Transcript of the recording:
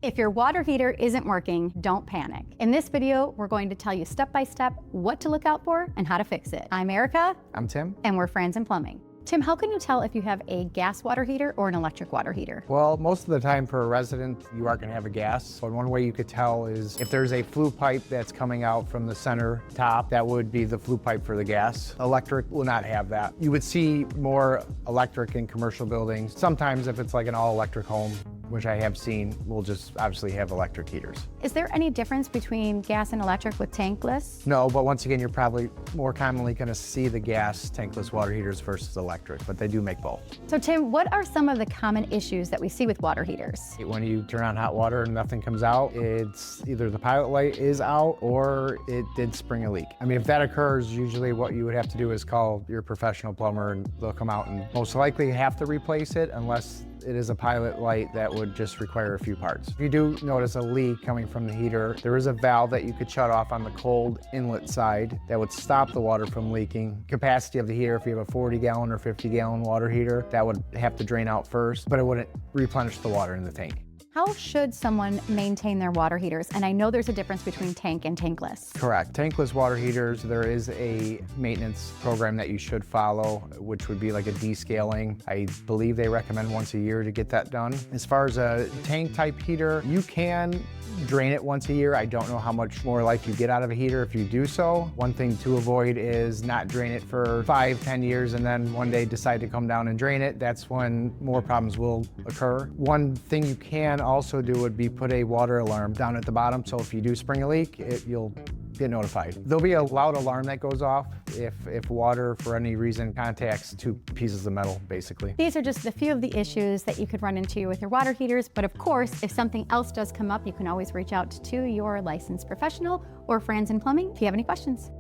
If your water heater isn't working, don't panic. In this video, we're going to tell you step by step what to look out for and how to fix it. I'm Erica. I'm Tim. And we're Franzen Plumbing. Tim, how can you tell if you have a gas water heater or an electric water heater? Well, most of the time for a resident, you are gonna have a gas. But one way you could tell is if there's a flue pipe that's coming out from the center top, that would be the flue pipe for the gas. Electric will not have that. You would see more electric in commercial buildings. Sometimes if it's like an all-electric home, which I have seen, we'll just obviously have electric heaters. Is there any difference between gas and electric with tankless? No, but once again, you're probably more commonly gonna see the gas tankless water heaters versus electric, but they do make both. So Tim, what are some of the common issues that we see with water heaters? When you turn on hot water and nothing comes out, it's either the pilot light is out or it did spring a leak. I mean, if that occurs, usually what you would have to do is call your professional plumber and they'll come out and most likely have to replace it unless it is a pilot light that would just require a few parts. If you do notice a leak coming from the heater, there is a valve that you could shut off on the cold inlet side that would stop the water from leaking. Capacity of the heater, if you have a 40-gallon or 50-gallon water heater, that would have to drain out first, but it wouldn't replenish the water in the tank. How should someone maintain their water heaters? And I know there's a difference between tank and tankless. Correct. Tankless water heaters, there is a maintenance program that you should follow, which would be like a descaling. I believe they recommend once a year to get that done. As far as a tank type heater, you can drain it once a year. I don't know how much more life you get out of a heater if you do so. One thing to avoid is not drain it for 5-10 years and then one day decide to come down and drain it. That's when more problems will occur. One thing you can also do would be put a water alarm down at the bottom, so if you do spring a leak, you'll get notified. There'll be a loud alarm that goes off if water for any reason contacts two pieces of metal, basically. These are just a few of the issues that you could run into with your water heaters, but of course, if something else does come up, you can always reach out to your licensed professional or Franzen Plumbing if you have any questions.